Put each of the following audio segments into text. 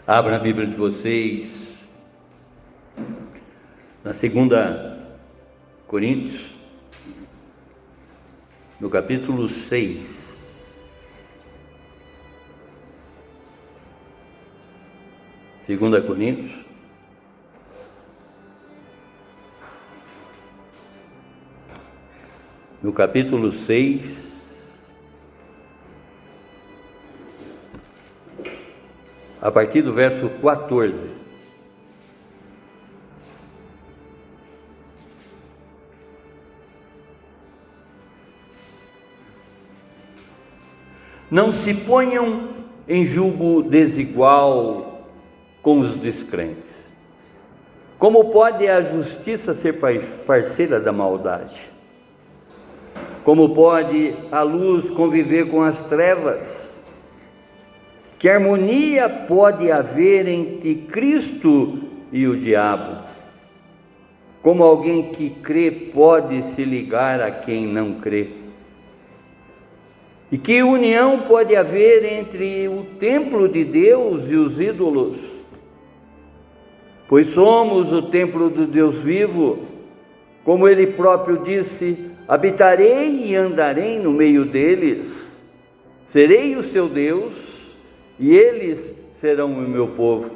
Abra a Bíblia de vocês na 2 Coríntios, no capítulo 6. Segunda Coríntios, no capítulo 6, a partir do verso 14. Não se ponham em julgo desigual com os descrentes. Como pode a justiça ser parceira da maldade? Como pode a luz conviver com as trevas? Que harmonia pode haver entre Cristo e o diabo? Como alguém que crê pode se ligar a quem não crê? E que união pode haver entre o templo de Deus e os ídolos? Pois somos o templo do Deus vivo, como Ele próprio disse: habitarei e andarei no meio deles, serei o seu Deus, e eles serão o meu povo.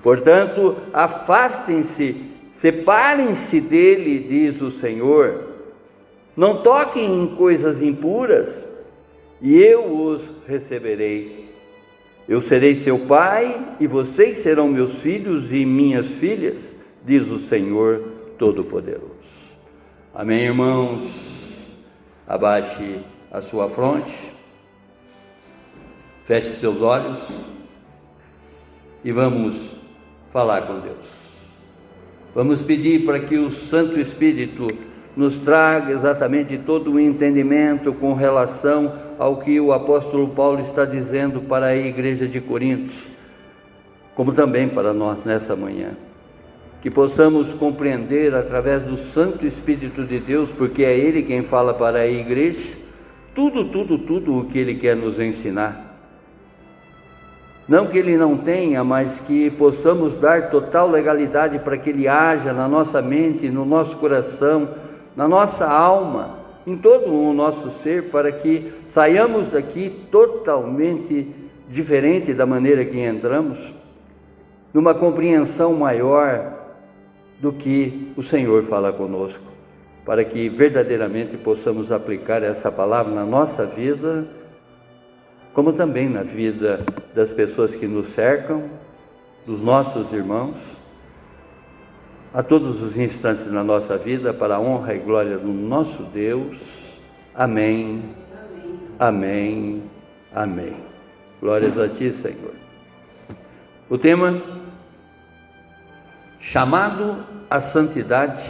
Portanto, afastem-se, separem-se dele, diz o Senhor. Não toquem em coisas impuras, e eu os receberei. Eu serei seu pai, e vocês serão meus filhos e minhas filhas, diz o Senhor Todo-Poderoso. Amém, irmãos? Abaixe a sua fronte, feche seus olhos e vamos falar com Deus. Vamos pedir para que o Santo Espírito nos traga exatamente todo o entendimento com relação ao que o apóstolo Paulo está dizendo para a igreja de Corinto, como também para nós nessa manhã. Que possamos compreender através do Santo Espírito de Deus, porque é Ele quem fala para a igreja, tudo o que Ele quer nos ensinar. Não que Ele não tenha, mas que possamos dar total legalidade para que Ele haja na nossa mente, no nosso coração, na nossa alma, em todo o nosso ser, para que saiamos daqui totalmente diferente da maneira que entramos, numa compreensão maior do que o Senhor fala conosco, para que verdadeiramente possamos aplicar essa palavra na nossa vida, como também na vida das pessoas que nos cercam, dos nossos irmãos, a todos os instantes na nossa vida, para a honra e glória do nosso Deus. Amém, amém, amém. Glórias a Ti, Senhor. O tema: chamado à santidade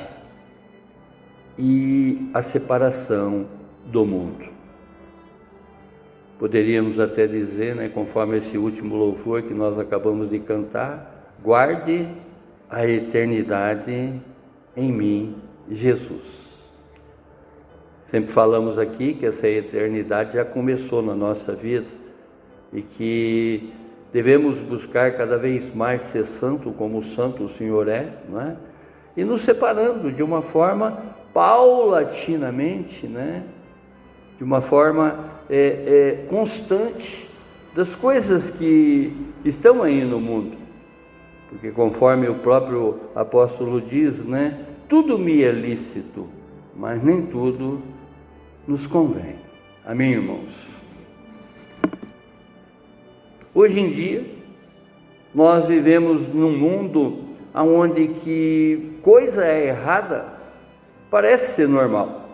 e à separação do mundo. Poderíamos até dizer, conforme esse último louvor que nós acabamos de cantar: guarde a eternidade em mim, Jesus. Sempre falamos aqui que essa eternidade já começou na nossa vida e que devemos buscar cada vez mais ser santo como santo o Senhor é, não é? E nos separando de uma forma paulatinamente, de uma forma constante das coisas que estão aí no mundo. Porque conforme o próprio apóstolo diz, tudo me é lícito, mas nem tudo nos convém. Amém, irmãos? Hoje em dia, nós vivemos num mundo onde que coisa errada parece ser normal.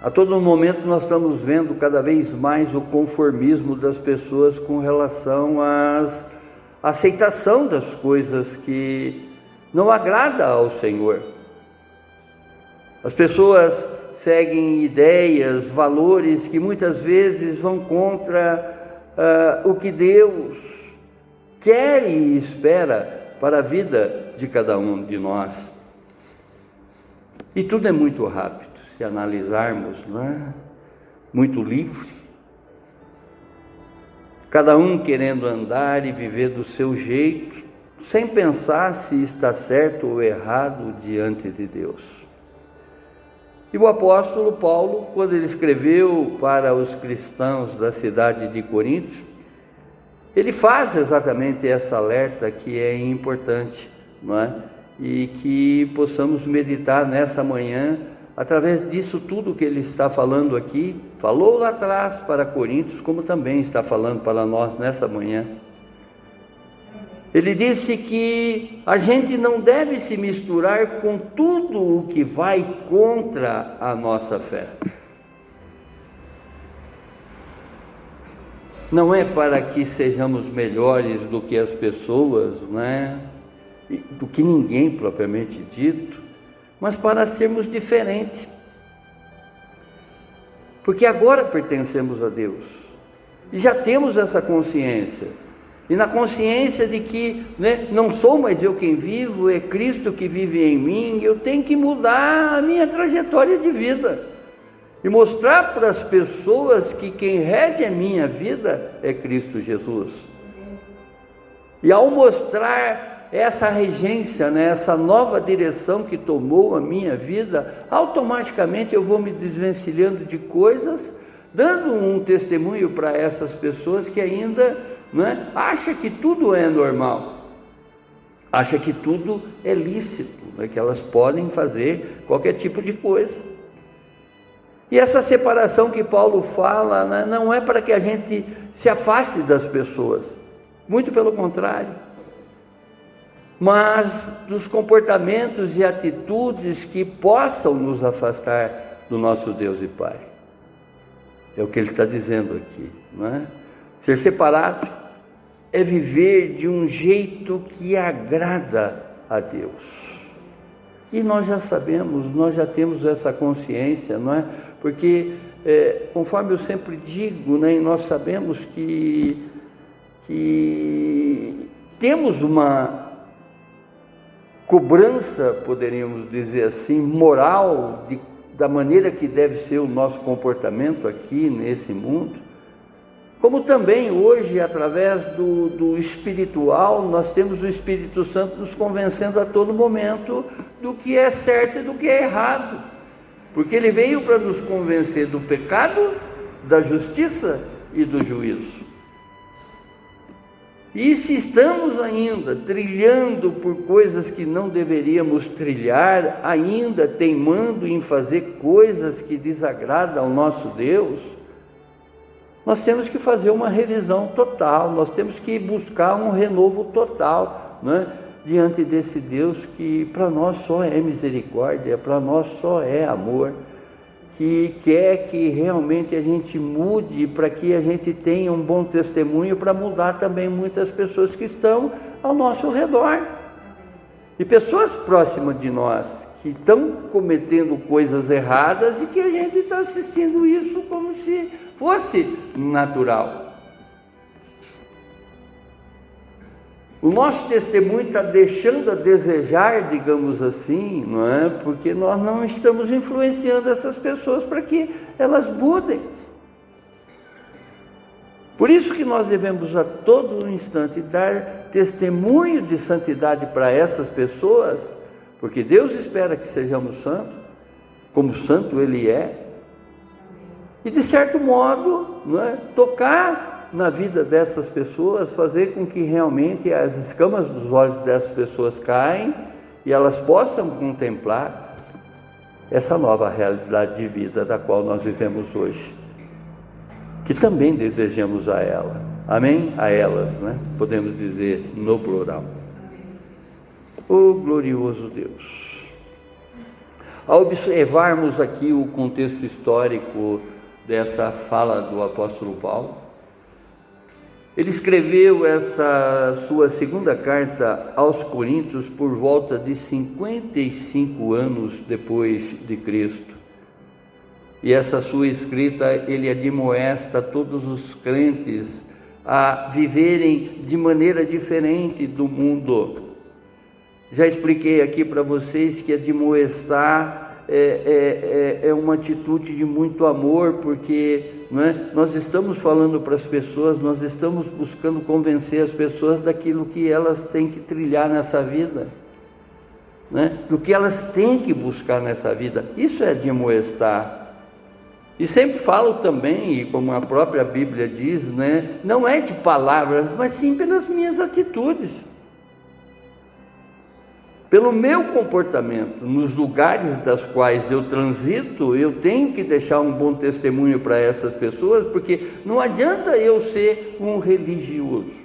A todo momento nós estamos vendo cada vez mais o conformismo das pessoas com relação à aceitação das coisas que não agrada ao Senhor. As pessoas seguem ideias, valores que muitas vezes vão contra o que Deus quer e espera para a vida de cada um de nós. E tudo é muito rápido, se analisarmos, muito livre. cada um querendo andar e viver do seu jeito, sem pensar se está certo ou errado diante de Deus. E o apóstolo Paulo, quando ele escreveu para os cristãos da cidade de Corinto, ele faz exatamente essa alerta que é importante, não é? E que possamos meditar nessa manhã, através disso tudo que ele está falando aqui, falou lá atrás para Coríntios, como também está falando para nós nessa manhã. Ele disse que a gente não deve se misturar com tudo o que vai contra a nossa fé. Não é para que sejamos melhores do que as pessoas, né? Do que ninguém propriamente dito, mas para sermos diferentes. Porque agora pertencemos a Deus e já temos essa consciência. E na consciência de que, né, não sou mais eu quem vivo, é Cristo que vive em mim, eu tenho que mudar a minha trajetória de vida e mostrar para as pessoas que quem rege a minha vida é Cristo Jesus. E ao mostrar essa regência, né, essa nova direção que tomou a minha vida, automaticamente eu vou me desvencilhando de coisas, dando um testemunho para essas pessoas que ainda, né, acha que tudo é normal, acha que tudo é lícito, né, que elas podem fazer qualquer tipo de coisa. E essa separação que Paulo fala, né, não é para que a gente se afaste das pessoas, muito pelo contrário, mas dos comportamentos e atitudes que possam nos afastar do nosso Deus e Pai. É o que ele está dizendo aqui, não é? Ser separado é viver de um jeito que agrada a Deus. E nós já sabemos, nós já temos essa consciência, não é? Porque, conforme eu sempre digo, né, nós sabemos que temos uma cobrança, poderíamos dizer assim, moral, da maneira que deve ser o nosso comportamento aqui nesse mundo, como também hoje, através do espiritual, nós temos o Espírito Santo nos convencendo a todo momento do que é certo e do que é errado, porque ele veio para nos convencer do pecado, da justiça e do juízo. E se estamos ainda trilhando por coisas que não deveríamos trilhar, ainda teimando em fazer coisas que desagradam ao nosso Deus, nós temos que fazer uma revisão total, nós temos que buscar um renovo total, né, diante desse Deus que para nós só é misericórdia, para nós só é amor, que quer que realmente a gente mude, para que a gente tenha um bom testemunho para mudar também muitas pessoas que estão ao nosso redor. E pessoas próximas de nós, que estão cometendo coisas erradas e que a gente está assistindo isso como se fosse natural. O nosso testemunho está deixando a desejar, digamos assim, não é? Porque nós não estamos influenciando essas pessoas para que elas mudem. Por isso que nós devemos a todo instante dar testemunho de santidade para essas pessoas, porque Deus espera que sejamos santos, como santo Ele é, e de certo modo, não é, tocar na vida dessas pessoas, fazer com que realmente as escamas dos olhos dessas pessoas caem e elas possam contemplar essa nova realidade de vida da qual nós vivemos hoje, que também desejamos a ela, amém? A elas, né? Podemos dizer no plural. Oh glorioso Deus! Ao observarmos aqui o contexto histórico dessa fala do apóstolo Paulo, ele escreveu essa sua segunda carta aos Coríntios por volta de 55 anos depois de Cristo. E essa sua escrita, ele admoesta todos os crentes a viverem de maneira diferente do mundo. Já expliquei aqui para vocês que admoestar é uma atitude de muito amor, porque não é, nós estamos falando para as pessoas, nós estamos buscando convencer as pessoas daquilo que elas têm que trilhar nessa vida, né? Do que elas têm que buscar nessa vida. Isso é admoestar. E sempre falo também, e como a própria Bíblia diz, né, não é de palavras, mas sim pelas minhas atitudes. Pelo meu comportamento, nos lugares das quais eu transito, eu tenho que deixar um bom testemunho para essas pessoas, porque não adianta eu ser um religioso.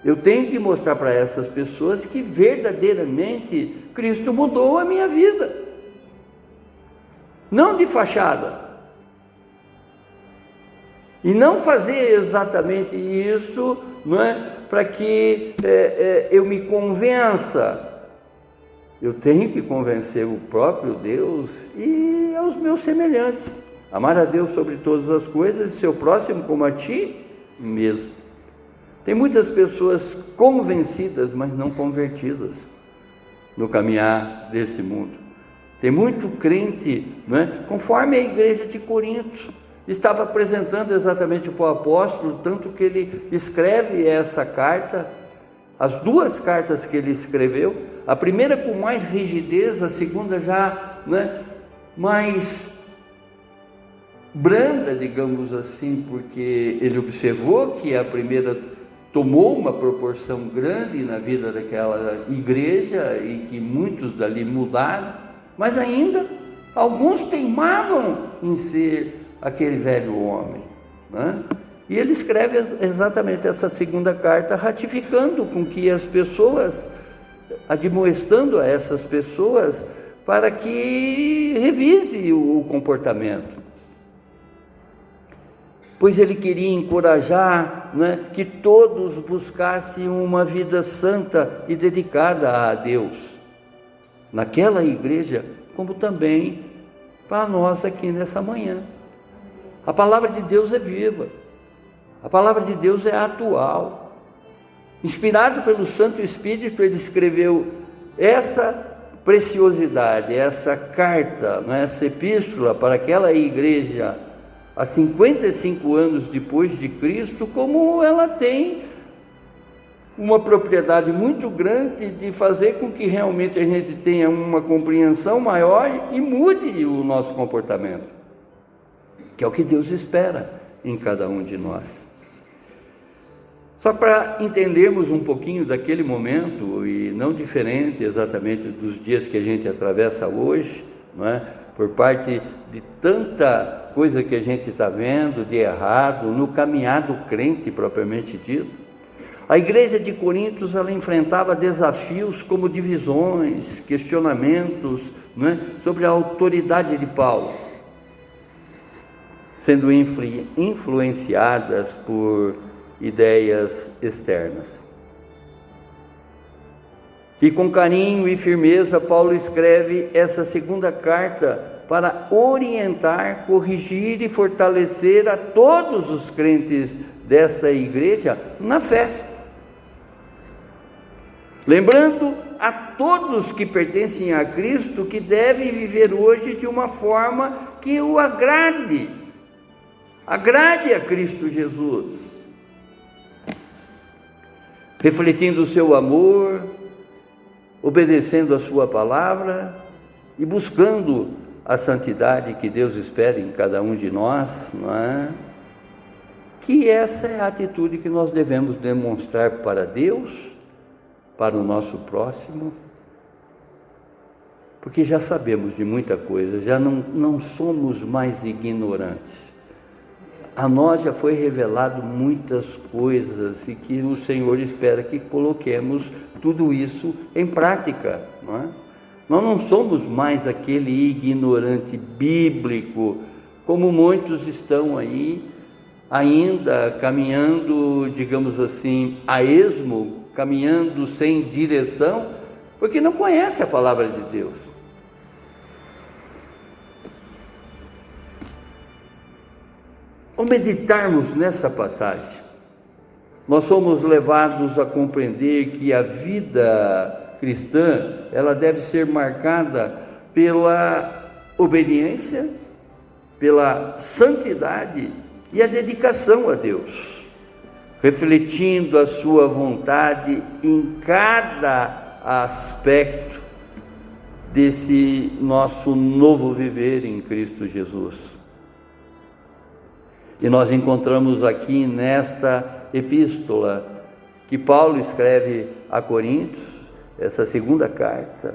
Eu tenho que mostrar para essas pessoas que verdadeiramente Cristo mudou a minha vida. Não de fachada. E não fazer exatamente isso, não é, para que eu me convença. Eu tenho que convencer o próprio Deus e aos meus semelhantes. Amar a Deus sobre todas as coisas e seu próximo como a ti mesmo. Tem muitas pessoas convencidas, mas não convertidas no caminhar desse mundo. Tem muito crente, não é? Conforme a igreja de Corinto estava apresentando exatamente para o apóstolo, tanto que ele escreve essa carta, as duas cartas que ele escreveu, a primeira com mais rigidez, a segunda já, não é, mais branda, digamos assim, porque ele observou que a primeira tomou uma proporção grande na vida daquela igreja e que muitos dali mudaram, mas ainda alguns teimavam em ser aquele velho homem, né? E ele escreve exatamente essa segunda carta, ratificando com que as pessoas, admoestando a essas pessoas para que revise o comportamento. Pois ele queria encorajar, né, que todos buscassem uma vida santa e dedicada a Deus, naquela igreja, como também para nós aqui nessa manhã. A palavra de Deus é viva, a palavra de Deus é atual. Inspirado pelo Santo Espírito, ele escreveu essa preciosidade, essa carta, essa epístola para aquela igreja há 55 anos depois de Cristo, como ela tem uma propriedade muito grande de fazer com que realmente a gente tenha uma compreensão maior e mude o nosso comportamento, que é o que Deus espera em cada um de nós. Só para entendermos um pouquinho daquele momento, e não diferente exatamente dos dias que a gente atravessa hoje, não é? Por parte de tanta coisa que a gente está vendo de errado no caminhar do crente propriamente dito, a igreja de Corinto, ela enfrentava desafios como divisões, questionamentos, não é? Sobre a autoridade de Paulo, sendo influenciadas por ideias externas. E com carinho e firmeza, Paulo escreve essa segunda carta para orientar, corrigir e fortalecer a todos os crentes desta igreja na fé. Lembrando a todos que pertencem a Cristo que devem viver hoje de uma forma que o agrade a Cristo Jesus, refletindo o seu amor, obedecendo a sua palavra e buscando a santidade que Deus espera em cada um de nós, não é? Que essa é a atitude que nós devemos demonstrar para Deus, para o nosso próximo, porque já sabemos de muita coisa, já não somos mais ignorantes. A nós já foi revelado muitas coisas e que o Senhor espera que coloquemos tudo isso em prática, não é? Nós não somos mais aquele ignorante bíblico, como muitos estão aí, ainda caminhando, digamos assim, a esmo, caminhando sem direção, porque não conhece a palavra de Deus. Ao meditarmos nessa passagem, nós somos levados a compreender que a vida cristã, ela deve ser marcada pela obediência, pela santidade e a dedicação a Deus, refletindo a sua vontade em cada aspecto desse nosso novo viver em Cristo Jesus. E nós encontramos aqui nesta epístola que Paulo escreve a Coríntios, essa segunda carta,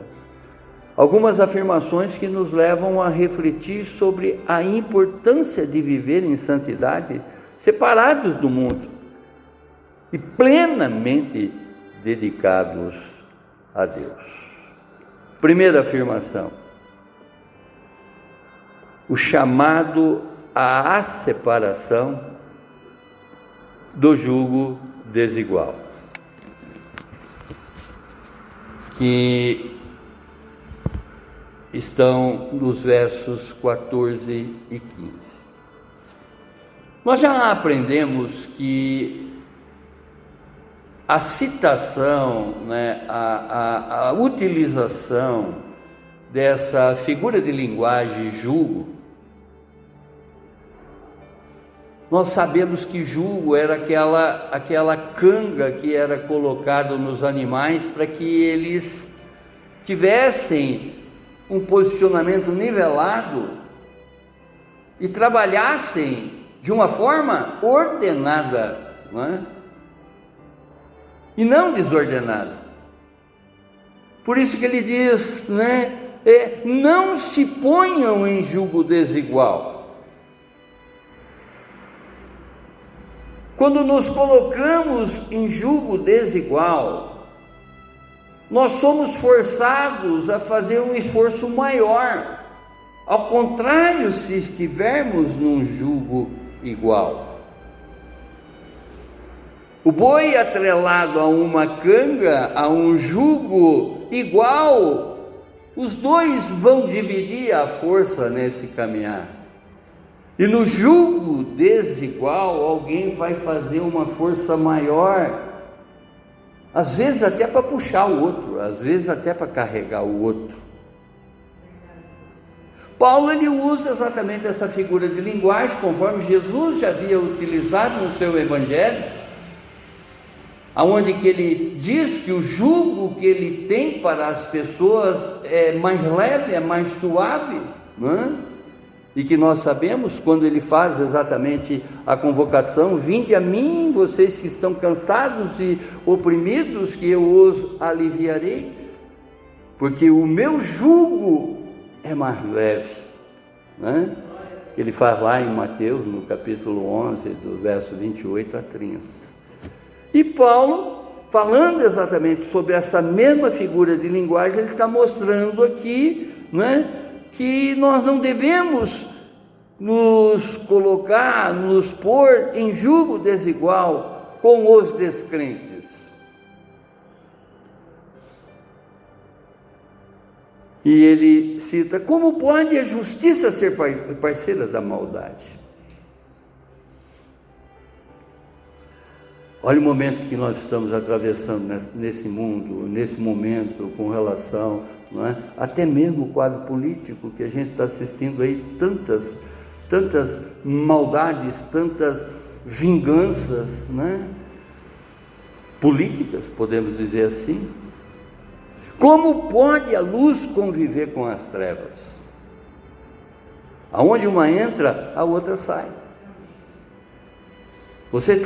algumas afirmações que nos levam a refletir sobre a importância de viver em santidade, separados do mundo e plenamente dedicados a Deus. Primeira afirmação: o chamado à separação do jugo desigual, que estão nos versos 14 e 15. Nós já aprendemos que a citação, a utilização dessa figura de linguagem jugo, nós sabemos que jugo era aquela canga que era colocada nos animais para que eles tivessem um posicionamento nivelado e trabalhassem de uma forma ordenada, e não desordenada. Por isso que ele diz, não se ponham em jugo desigual. Quando nos colocamos em jugo desigual, nós somos forçados a fazer um esforço maior. Ao contrário, se estivermos num jugo igual. O boi atrelado a uma canga, a um jugo igual, os dois vão dividir a força nesse caminhar. E no jugo desigual, alguém vai fazer uma força maior, às vezes até para puxar o outro, às vezes até para carregar o outro. Paulo ele usa exatamente essa figura de linguagem, conforme Jesus já havia utilizado no seu evangelho, aonde que ele diz que o jugo que ele tem para as pessoas é mais leve, é mais suave, E que nós sabemos, quando ele faz exatamente a convocação: vinde a mim, vocês que estão cansados e oprimidos, que eu os aliviarei, porque o meu jugo é mais leve, Ele faz lá em Mateus, no capítulo 11, do verso 28 a 30. E Paulo, falando exatamente sobre essa mesma figura de linguagem, ele está mostrando aqui, que nós não devemos nos colocar, nos pôr em jugo desigual com os descrentes. E ele cita: como pode a justiça ser parceira da maldade? Olha o momento que nós estamos atravessando nesse mundo, nesse momento, com relação, até mesmo o quadro político, que a gente está assistindo aí tantas maldades, tantas vinganças, políticas, podemos dizer assim. Como pode a luz conviver com as trevas? Aonde uma entra, a outra sai. Você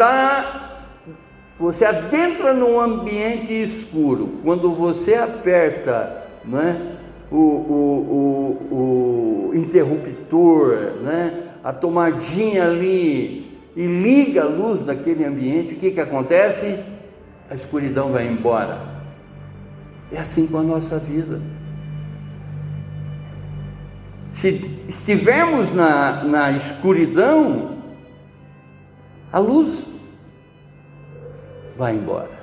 adentra num ambiente escuro, quando você aperta o interruptor, a tomadinha ali, e liga a luz daquele ambiente, o que acontece? A escuridão vai embora. É assim com a nossa vida. Se estivermos na escuridão, a luz vai embora.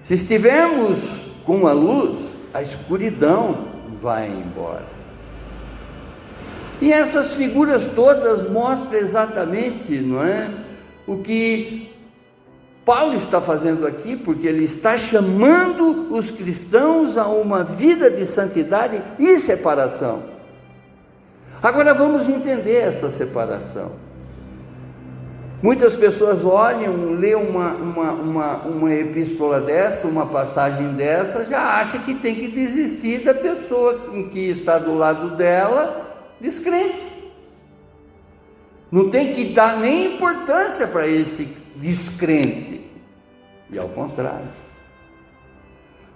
Se estivermos com a luz, a escuridão vai embora. E essas figuras todas mostram exatamente, o que Paulo está fazendo aqui porque ele está chamando os cristãos a uma vida de santidade e separação. Agora vamos entender essa separação. Muitas pessoas olham, lê uma epístola dessa, uma passagem dessa, já acha que tem que desistir da pessoa que está do lado dela, descrente. Não tem que dar nem importância para esse descrente. E ao contrário.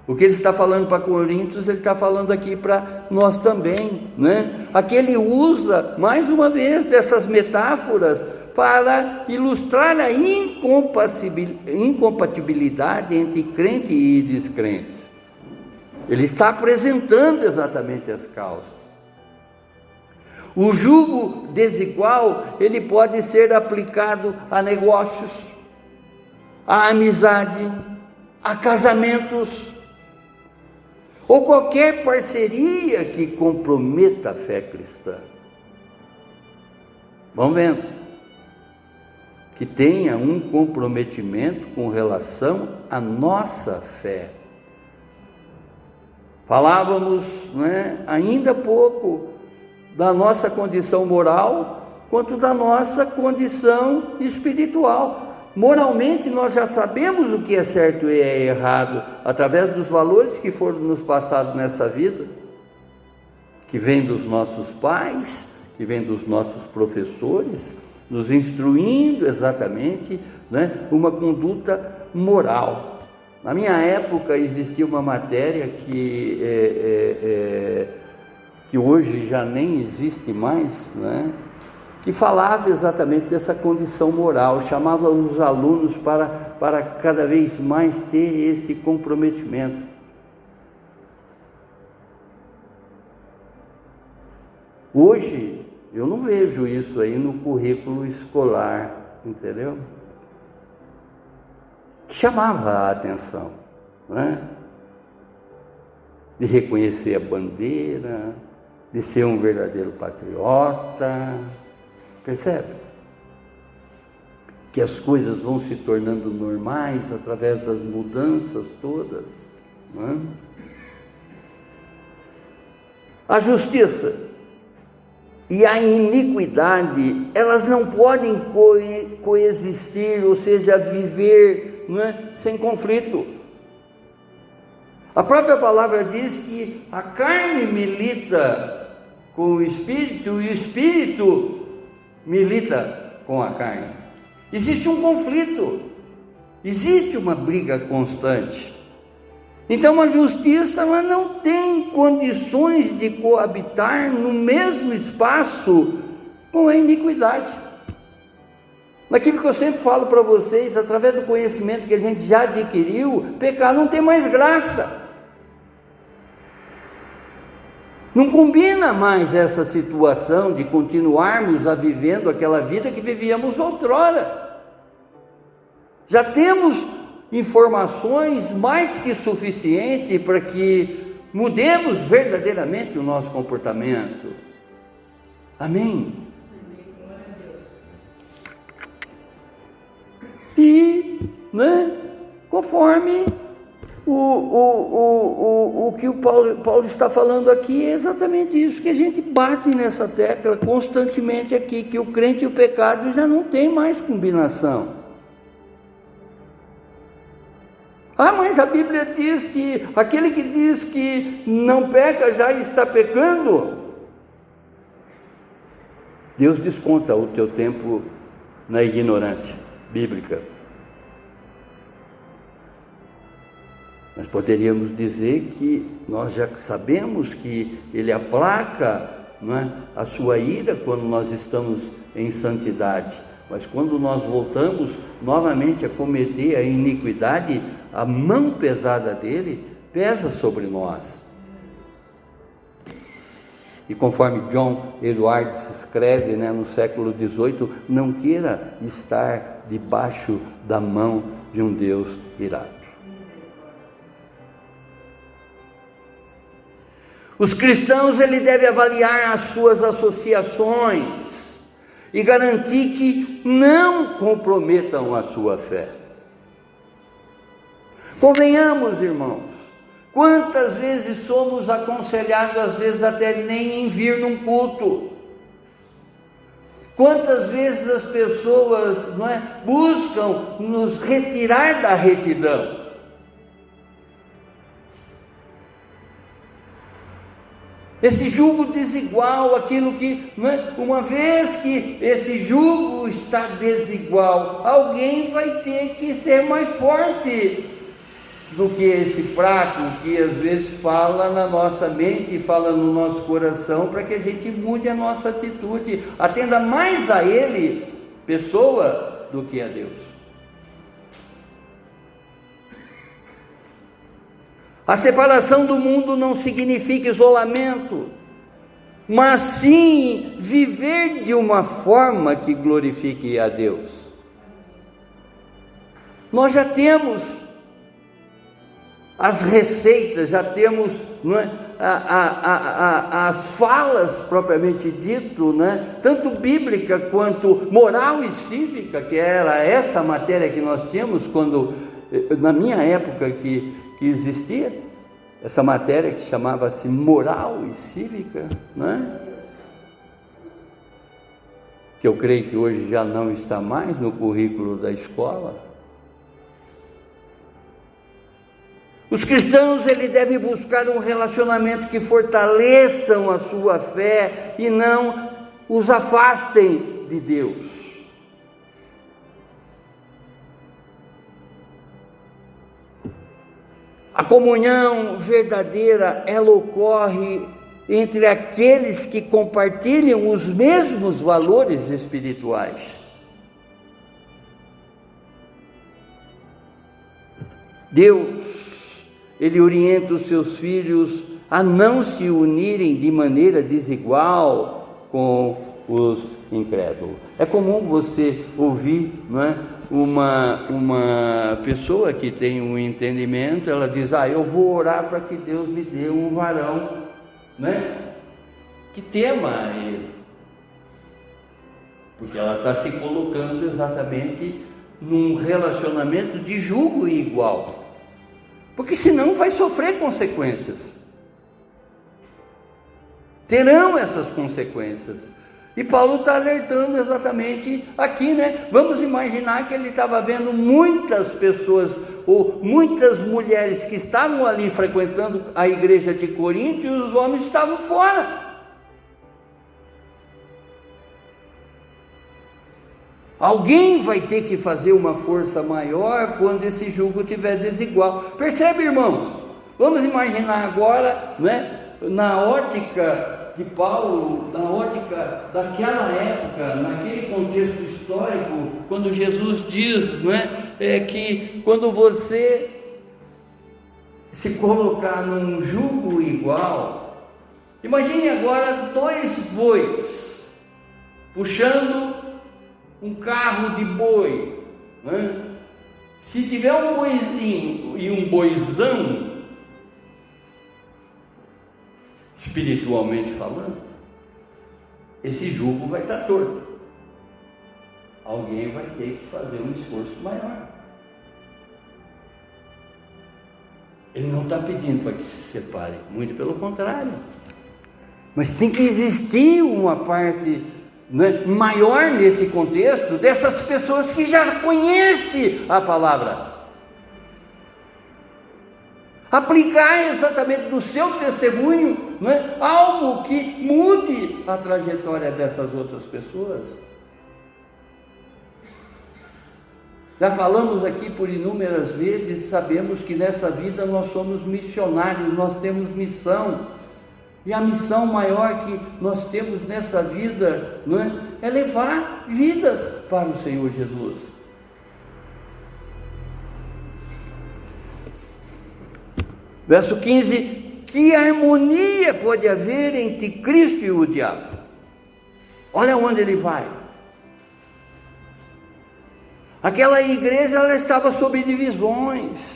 O que ele está falando para Coríntios, ele está falando aqui para nós também, né? Aqui ele usa, mais uma vez, dessas metáforas para ilustrar a incompatibilidade entre crente e descrente. Ele está apresentando exatamente as causas. O jugo desigual, ele pode ser aplicado a negócios, a amizade, a casamentos, ou qualquer parceria que comprometa a fé cristã. Vamos vendo que tenha um comprometimento com relação à nossa fé. Falávamos, ainda há pouco, da nossa condição moral, quanto da nossa condição espiritual. Moralmente nós já sabemos o que é certo e é errado, através dos valores que foram nos passados nessa vida, que vem dos nossos pais, que vem dos nossos professores, nos instruindo exatamente, uma conduta moral. Na minha época existia uma matéria que hoje já nem existe mais, que falava exatamente dessa condição moral, chamava os alunos para cada vez mais ter esse comprometimento. Hoje, eu não vejo isso aí no currículo escolar, entendeu? Que chamava a atenção, de reconhecer a bandeira, de ser um verdadeiro patriota, percebe? Que as coisas vão se tornando normais através das mudanças todas, A justiça e a iniquidade, elas não podem coexistir, ou seja, viver sem conflito. A própria palavra diz que a carne milita com o espírito e o espírito milita com a carne. Existe um conflito, existe uma briga constante. Então a justiça ela não tem condições de coabitar no mesmo espaço com a iniquidade. Naquilo que eu sempre falo para vocês, através do conhecimento que a gente já adquiriu, pecar não tem mais graça. Não combina mais essa situação de continuarmos vivendo aquela vida que vivíamos outrora. Já temos informações mais que suficientes para que mudemos verdadeiramente o nosso comportamento. Amém? E, conforme o que o Paulo está falando aqui, é exatamente isso, que a gente bate nessa tecla constantemente aqui, que o crente e o pecado já não tem mais combinação. Mas a Bíblia diz que aquele que diz que não peca já está pecando. Deus desconta o teu tempo na ignorância bíblica. Nós poderíamos dizer que nós já sabemos que Ele aplaca a sua ira quando nós estamos em santidade, mas quando nós voltamos novamente a cometer a iniquidade, a mão pesada dele pesa sobre nós. E conforme John Edwards escreve no século XVIII, não queira estar debaixo da mão de um Deus irado. Os cristãos, ele deve avaliar as suas associações e garantir que não comprometam a sua fé. Convenhamos, irmãos, quantas vezes somos aconselhados, às vezes até nem em vir num culto. Quantas vezes as pessoas, buscam nos retirar da retidão. Esse jugo desigual, aquilo que, uma vez que esse jugo está desigual, alguém vai ter que ser mais forte do que esse fraco, que às vezes fala na nossa mente, fala no nosso coração, para que a gente mude a nossa atitude, atenda mais a ele, pessoa, do que a Deus. A separação do mundo não significa isolamento, mas sim viver de uma forma que glorifique a Deus. Nós já temos as receitas, já temos as falas propriamente dito, tanto bíblica quanto moral e cívica, que era essa matéria que nós tínhamos quando, na minha época que existia, essa matéria que chamava-se moral e cívica, que eu creio que hoje já não está mais no currículo da escola. Os cristãos, ele deve buscar um relacionamento que fortaleçam a sua fé e não os afastem de Deus. A comunhão verdadeira, ela ocorre entre aqueles que compartilham os mesmos valores espirituais. Deus, ele orienta os seus filhos a não se unirem de maneira desigual com os incrédulos. É comum você ouvir, uma pessoa que tem um entendimento, ela diz: eu vou orar para que Deus me dê um varão, que tema ele, porque ela está se colocando exatamente num relacionamento de jugo igual, porque senão vai sofrer consequências, terão essas consequências. E Paulo está alertando exatamente aqui, Vamos imaginar que ele estava vendo muitas pessoas, ou muitas mulheres que estavam ali frequentando a igreja de Corinto, e os homens estavam fora. Alguém vai ter que fazer uma força maior quando esse jugo estiver desigual. Percebe, irmãos? Vamos imaginar agora, na ótica de Paulo, na ótica daquela época, naquele contexto histórico, quando Jesus diz, que quando você se colocar num jugo igual, imagine agora 2 bois puxando um carro de boi, Se tiver um boizinho e um boizão, espiritualmente falando, esse jugo vai estar torto. Alguém vai ter que fazer um esforço maior. Ele não está pedindo para que se separe, muito pelo contrário. Mas tem que existir uma parte maior nesse contexto, dessas pessoas que já conhecem a palavra. Aplicar exatamente no seu testemunho, algo que mude a trajetória dessas outras pessoas. Já falamos aqui por inúmeras vezes, sabemos que nessa vida nós somos missionários, nós temos missão. E a missão maior que nós temos nessa vida, é levar vidas para o Senhor Jesus. Verso 15: que harmonia pode haver entre Cristo e o diabo? Olha onde ele vai. Aquela igreja, ela estava sob divisões.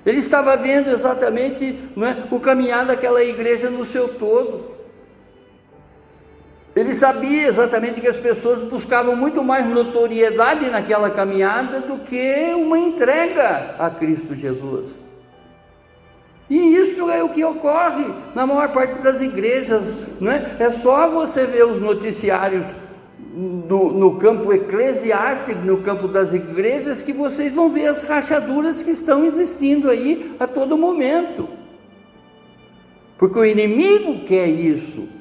Ele estava vendo exatamente o caminhar daquela igreja no seu todo. Ele sabia exatamente que as pessoas buscavam muito mais notoriedade naquela caminhada do que uma entrega a Cristo Jesus. E isso é o que ocorre na maior parte das igrejas, não é? É só você ver os noticiários no campo eclesiástico, no campo das igrejas, que vocês vão ver as rachaduras que estão existindo aí a todo momento. Porque o inimigo quer isso.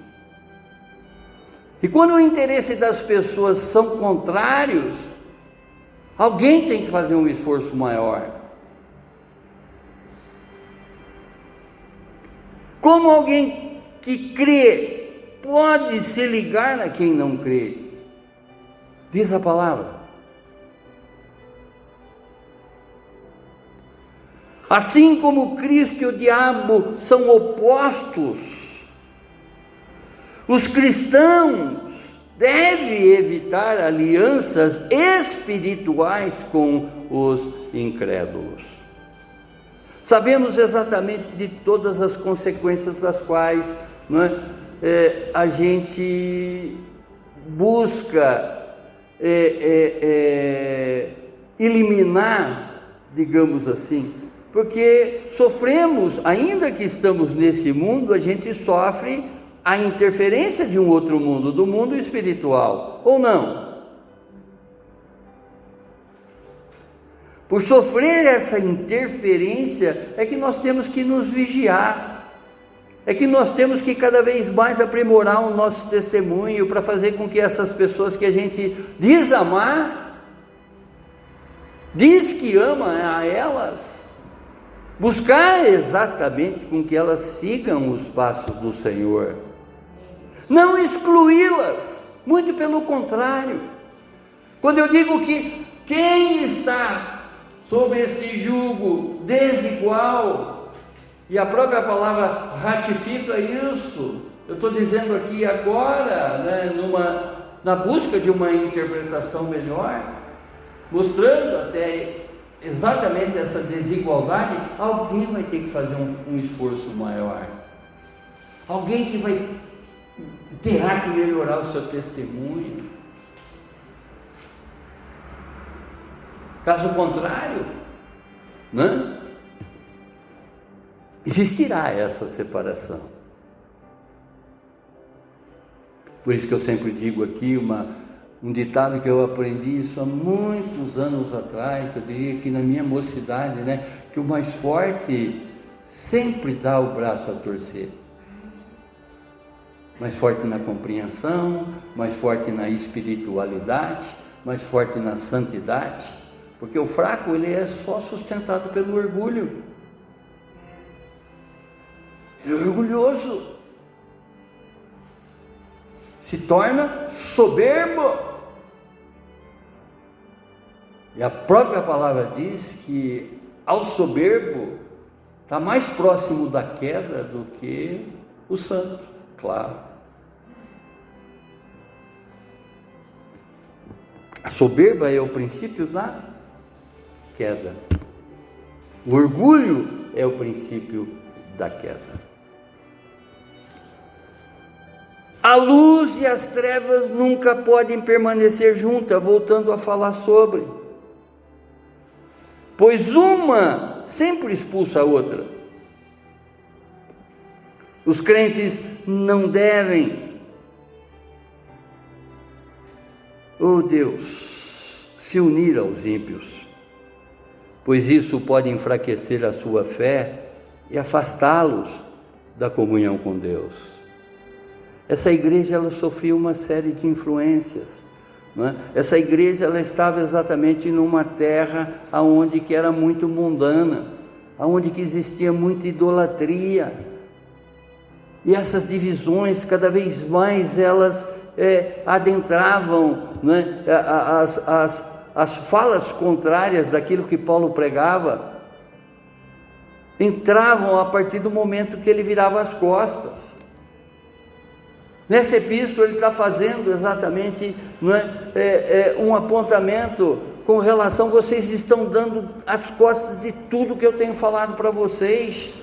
E quando o interesse das pessoas são contrários, alguém tem que fazer um esforço maior. Como alguém que crê pode se ligar a quem não crê? Diz a palavra. Assim como Cristo e o diabo são opostos, os cristãos devem evitar alianças espirituais com os incrédulos. Sabemos exatamente de todas as consequências das quais, não é, a gente busca eliminar, digamos assim, porque sofremos, ainda que estamos nesse mundo, a gente sofre a interferência de um outro mundo, do mundo espiritual, ou não? Por sofrer essa interferência, é que nós temos que nos vigiar, é que nós temos que cada vez mais aprimorar o nosso testemunho, para fazer com que essas pessoas que a gente diz amar, diz que ama a elas, buscar exatamente com que elas sigam os passos do Senhor. Não excluí-las, muito pelo contrário. Quando eu digo que quem está sob esse jugo desigual, e a própria palavra ratifica isso, eu estou dizendo aqui agora, né, na busca de uma interpretação melhor, mostrando até exatamente essa desigualdade, alguém vai ter que fazer um esforço maior. Alguém que terá que melhorar o seu testemunho. Caso contrário, né, existirá essa separação. Por isso que eu sempre digo aqui um ditado que eu aprendi isso há muitos anos atrás, eu diria que na minha mocidade, né, que o mais forte sempre dá o braço a torcer. Mais forte na compreensão, mais forte na espiritualidade, mais forte na santidade, porque o fraco ele é só sustentado pelo orgulho. Ele é orgulhoso, se torna soberbo. E a própria palavra diz que ao soberbo está mais próximo da queda do que o santo, claro. A soberba é o princípio da queda. O orgulho é o princípio da queda. A luz e as trevas nunca podem permanecer juntas, voltando a falar sobre. Pois uma sempre expulsa a outra. Os crentes não devem, oh Deus, se unir aos ímpios, pois isso pode enfraquecer a sua fé e afastá-los da comunhão com Deus. Essa igreja ela sofreu uma série de influências, não é? Essa igreja ela estava exatamente numa terra aonde que era muito mundana, aonde que existia muita idolatria, e essas divisões cada vez mais elas adentravam, não é? As falas contrárias daquilo que Paulo pregava entravam a partir do momento que ele virava as costas. Nessa epístola ele está fazendo exatamente, não é, um apontamento com relação, vocês estão dando as costas de tudo que eu tenho falado para vocês.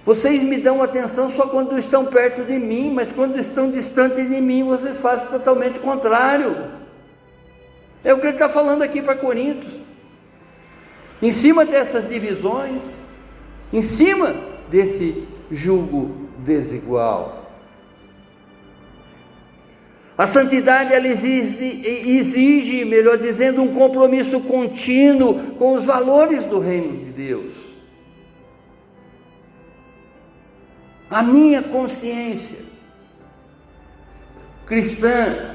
Vocês me dão atenção só quando estão perto de mim, mas quando estão distantes de mim, vocês fazem totalmente o contrário. É o que ele está falando aqui para Coríntios. Em cima dessas divisões, em cima desse jugo desigual. A santidade, ela exige, melhor dizendo, um compromisso contínuo com os valores do reino de Deus. A minha consciência cristã,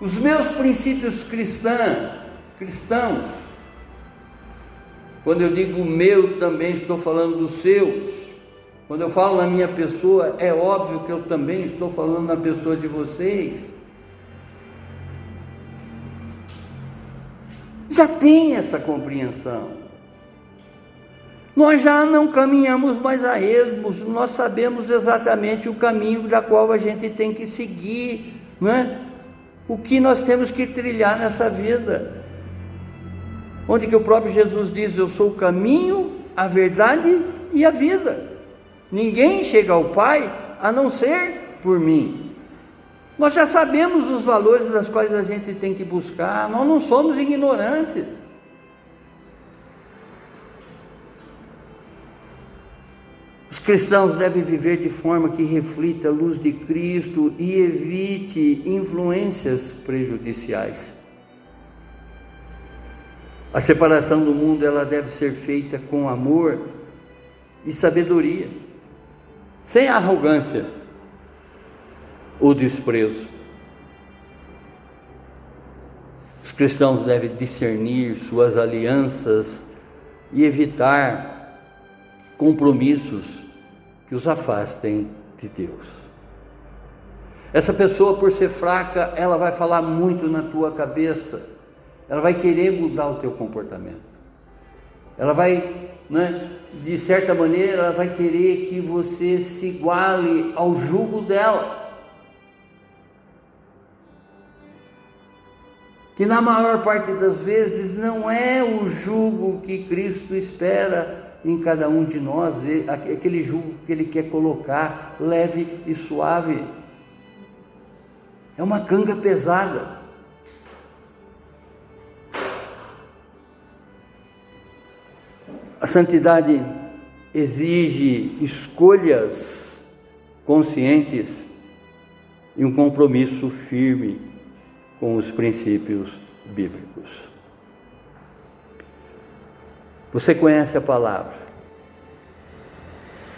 os meus princípios cristãos, quando eu digo meu, também estou falando dos seus. Quando eu falo na minha pessoa, é óbvio que eu também estou falando na pessoa de vocês. Já tem essa compreensão. Nós já não caminhamos mais a esmos, nós sabemos exatamente o caminho da qual a gente tem que seguir, não é? O que nós temos que trilhar nessa vida. Onde que o próprio Jesus diz: eu sou o caminho, a verdade e a vida. Ninguém chega ao Pai a não ser por mim. Nós já sabemos os valores das quais a gente tem que buscar, nós não somos ignorantes. Os cristãos devem viver de forma que reflita a luz de Cristo e evite influências prejudiciais. A separação do mundo, ela deve ser feita com amor e sabedoria, sem arrogância ou desprezo. Os cristãos devem discernir suas alianças e evitar compromissos que os afastem de Deus. Essa pessoa, por ser fraca, ela vai falar muito na tua cabeça, ela vai querer mudar o teu comportamento, ela vai, de certa maneira, ela vai querer que você se iguale ao jugo dela, que na maior parte das vezes não é o jugo que Cristo espera em cada um de nós, aquele jugo que Ele quer colocar, leve e suave. É uma canga pesada. A santidade exige escolhas conscientes e um compromisso firme com os princípios bíblicos. Você conhece a palavra.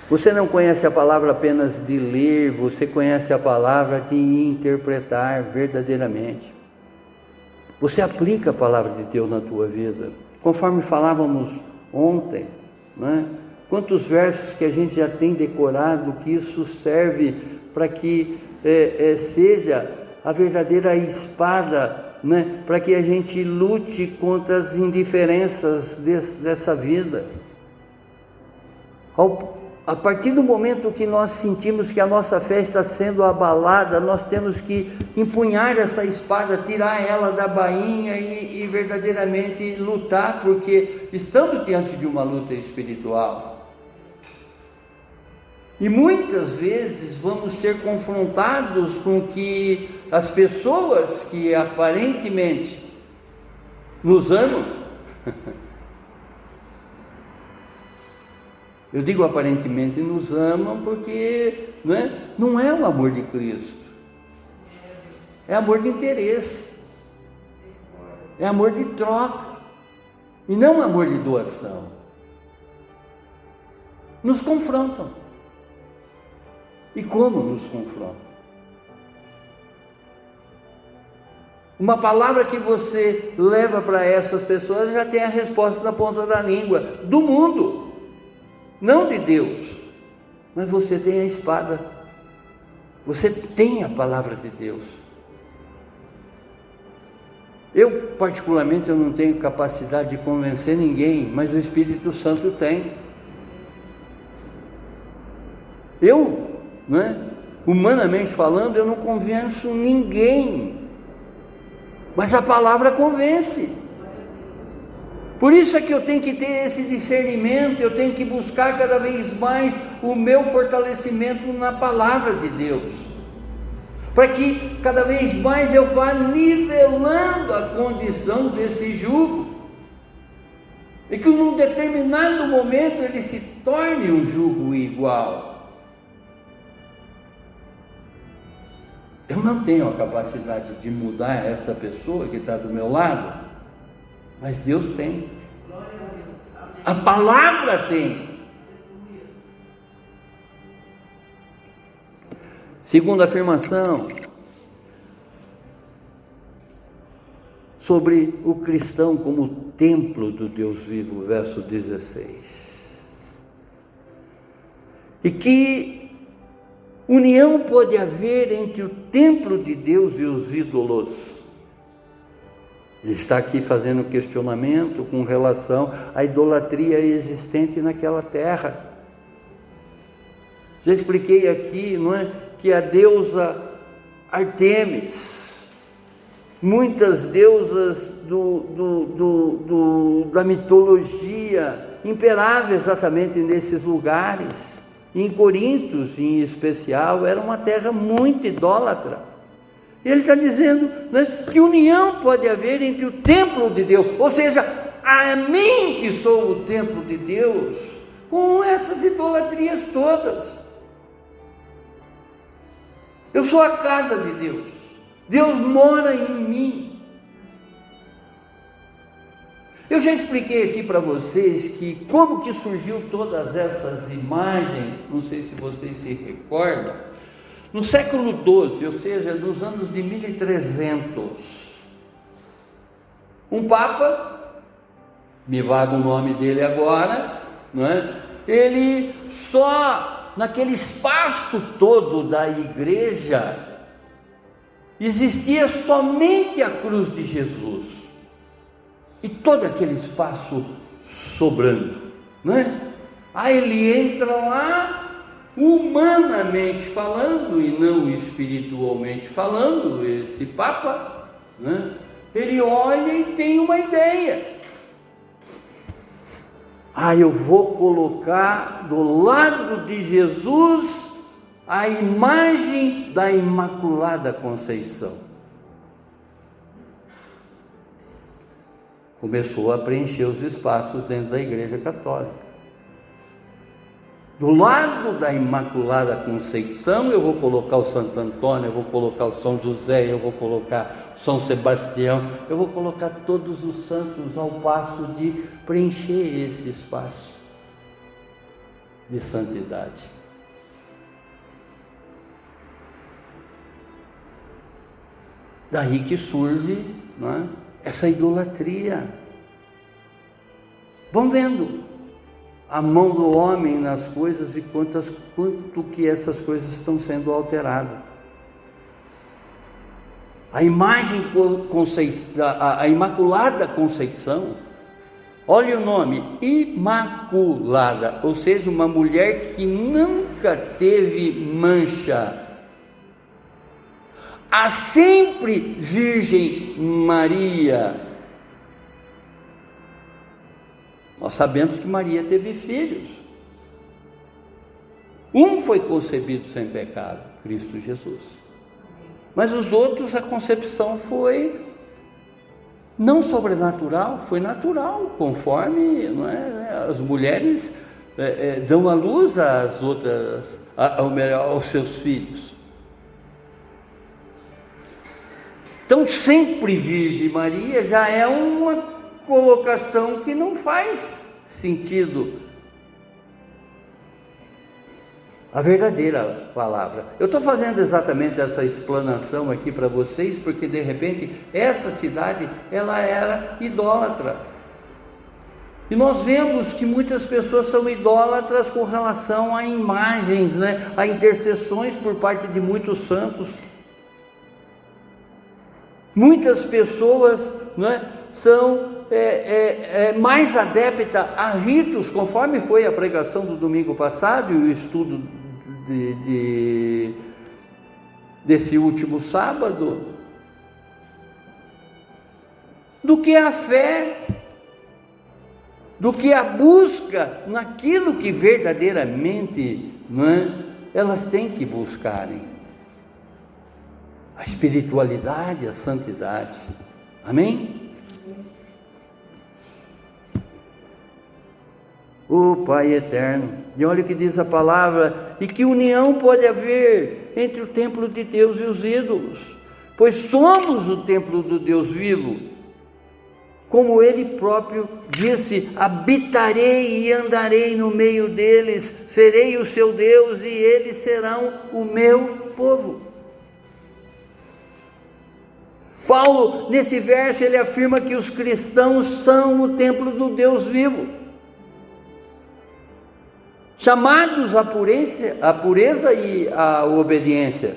Você não conhece a palavra apenas de ler, você conhece a palavra de interpretar verdadeiramente. Você aplica a palavra de Deus na tua vida. Conforme falávamos ontem, quantos versos que a gente já tem decorado, que isso serve para que seja a verdadeira espada, para que a gente lute contra as indiferenças dessa vida. A partir do momento que nós sentimos que a nossa fé está sendo abalada, nós temos que empunhar essa espada, tirar ela da bainha e verdadeiramente lutar, porque estamos diante de uma luta espiritual. E muitas vezes vamos ser confrontados com que as pessoas que aparentemente nos amam, eu digo aparentemente nos amam porque não é o amor de Cristo, é amor de interesse, é amor de troca, e não amor de doação. Nos confrontam. E como nos confrontam? Uma palavra que você leva para essas pessoas já tem a resposta na ponta da língua, do mundo, não de Deus. Mas você tem a espada, você tem a palavra de Deus. Eu, particularmente, eu não tenho capacidade de convencer ninguém, mas o Espírito Santo tem. Eu, humanamente falando, eu não convenço ninguém, mas a palavra convence. Por isso é que eu tenho que ter esse discernimento, eu tenho que buscar cada vez mais o meu fortalecimento na palavra de Deus, para que cada vez mais eu vá nivelando a condição desse jugo, e que num determinado momento ele se torne um jugo igual. Eu não tenho a capacidade de mudar essa pessoa que está do meu lado, mas Deus tem. A palavra tem. Segunda afirmação sobre o cristão como templo do Deus vivo, verso 16. E que união pode haver entre o templo de Deus e os ídolos? Ele está aqui fazendo questionamento com relação à idolatria existente naquela terra. Já expliquei aqui, não é, que a deusa Artemis, muitas deusas da mitologia imperavam exatamente nesses lugares. Em Corinto, em especial, era uma terra muito idólatra. Ele está dizendo, né, que união pode haver entre o templo de Deus, ou seja, a mim que sou o templo de Deus, com essas idolatrias todas. Eu sou a casa de Deus, Deus mora em mim. Eu já expliquei aqui para vocês que como que surgiu todas essas imagens, não sei se vocês se recordam. No século XII, ou seja, nos anos de 1300, um Papa, me vaga o nome dele agora, não é? Ele só naquele espaço todo da igreja existia somente a cruz de Jesus e todo aquele espaço sobrando, não é? Aí ele entra lá, humanamente falando e não espiritualmente falando, esse Papa, né? Ele olha e tem uma ideia. Eu vou colocar do lado de Jesus a imagem da Imaculada Conceição. Começou a preencher os espaços dentro da Igreja Católica. Do lado da Imaculada Conceição, eu vou colocar o Santo Antônio, eu vou colocar o São José, eu vou colocar São Sebastião, eu vou colocar todos os santos ao passo de preencher esse espaço de santidade. Daí que surge, não é, essa idolatria. Vão vendo a mão do homem nas coisas e quanto que essas coisas estão sendo alteradas. A imagem a Imaculada Conceição, olha o nome, Imaculada, ou seja, uma mulher que nunca teve mancha. A sempre Virgem Maria. Nós sabemos que Maria teve filhos. Um foi concebido sem pecado, Cristo Jesus. Mas os outros, a concepção foi não sobrenatural, foi natural, conforme, não é, as mulheres dão à luz às outras, aos seus filhos. Então, sempre Virgem Maria já é uma colocação que não faz sentido. A verdadeira palavra. Eu estou fazendo exatamente essa explanação aqui para vocês, porque de repente essa cidade, ela era idólatra. E nós vemos que muitas pessoas são idólatras com relação a imagens, né? A intercessões por parte de muitos santos. Muitas pessoas, né, são mais adeptas a ritos, conforme foi a pregação do domingo passado e o estudo desse último sábado, do que a fé do que a busca naquilo que verdadeiramente, elas têm que buscarem. A espiritualidade, a santidade. Amém? O Pai eterno, e olha o que diz a palavra, e que união pode haver entre o templo de Deus e os ídolos, pois somos o templo do Deus vivo. Como Ele próprio disse: habitarei e andarei no meio deles, serei o seu Deus e eles serão o meu povo. Paulo, nesse verso, ele afirma que os cristãos são o templo do Deus vivo, chamados à pureza e à obediência.